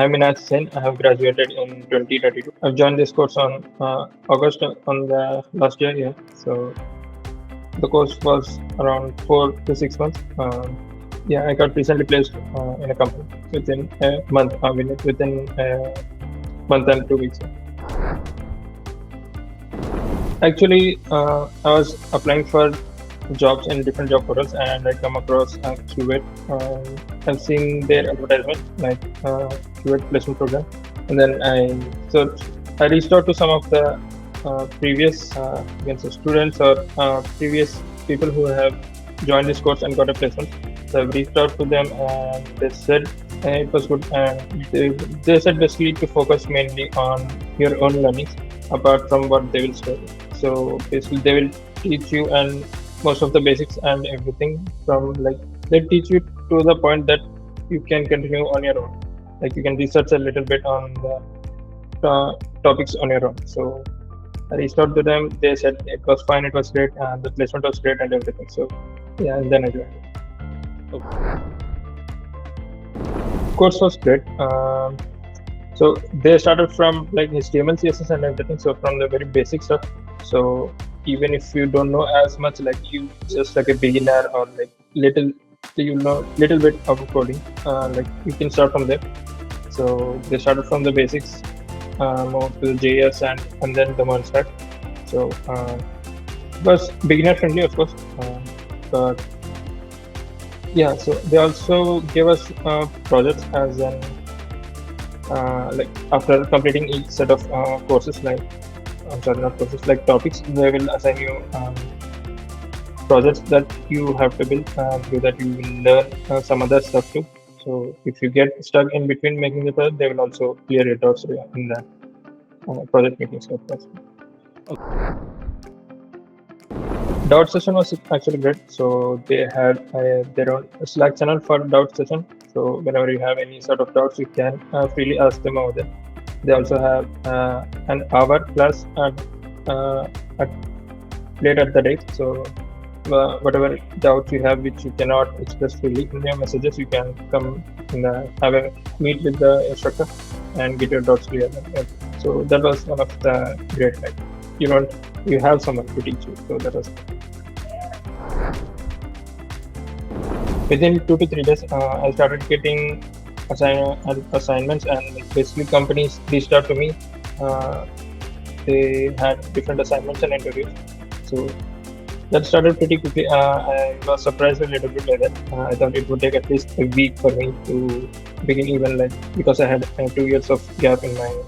I'm Inayath Sen. I have graduated in 2022. I've joined this course on August on the last year. Yeah. So the course was around 4 to 6 months. Yeah, I got recently placed in a company within a month. Within a month and 2 weeks. Actually, I was applying for jobs in different job portals, and I come across Cuvette. I've seen their advertisement, like Cuvette placement program, and then I reached out to some of the previous you can say students or previous people who have joined this course and got a placement. So I've reached out to them, and they said it was good, and they said basically to focus mainly on your own learnings apart from what they will study. So basically, they will teach you and most of the basics and everything from like they teach you to the point that you can continue on your own. Like you can research a little bit on the topics on your own. So I reached out to them. They said it was fine, it was great, and the placement was great and everything. So yeah, and then I joined. Course was great. So they started from like HTML, CSS, and everything. So from the very basic stuff. So even if you don't know as much, like you just like a beginner or like little bit of coding, like you can start from there. So they started from the basics, more to the JS and then the MERN stack. So it was beginner friendly, of course, but yeah. So they also gave us projects as an like after completing each set of courses, like I'm sorry, not courses, like topics, they will assign you projects that you have to build, through that you will learn some other stuff too. So if you get stuck in between making the project, they will also clear it out in the project making stuff. Doubt session was actually great. So they had their own Slack channel for doubt session. So whenever you have any sort of doubts, you can freely ask them over there. They also have an hour class at later at the day. So whatever doubts you have which you cannot express freely in your messages, you can come and have a meet with the instructor and get your doubts clear. So that was one of the great, like you have someone to teach you. So that was within 2 to 3 days. I started getting assignments, and like basically companies reached out to me. They had different assignments and interviews. So that started pretty quickly. I was surprised a little bit by that. I thought it would take at least a week for me to begin, even like because I had 2 years of gap in my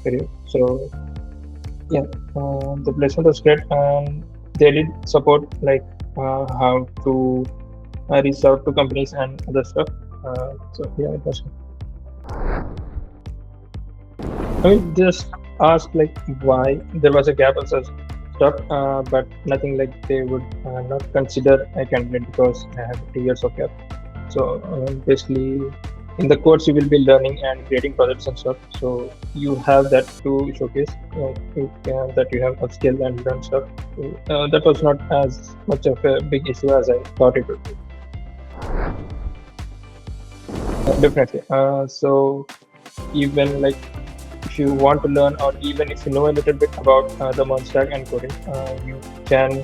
career. So yeah, the placement was great, and they did support like how to reach out to companies and other stuff. So yeah, it was. I mean, just asked like why there was a gap and such stuff, but nothing like they would not consider a candidate because I have 2 years of gap. So basically, in the course you will be learning and creating projects and stuff. So you have that to showcase that you have upskill and learn stuff. So, that was not as much of a big issue as I thought it would be. Definitely. So even like if you want to learn, or even if you know a little bit about the MERN stack and coding, you can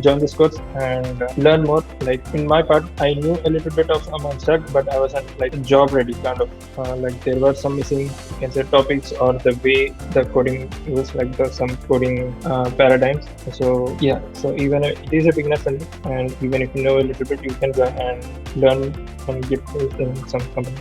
join this course and learn more. Like in my part, I knew a little bit of MERN stack, but I wasn't like job ready kind of. Like there were some missing, you can say, topics or the way the coding was, like some coding paradigms. So yeah, so even it is a beginner friendly, and even if you know a little bit, you can go and learn and get used in some companies.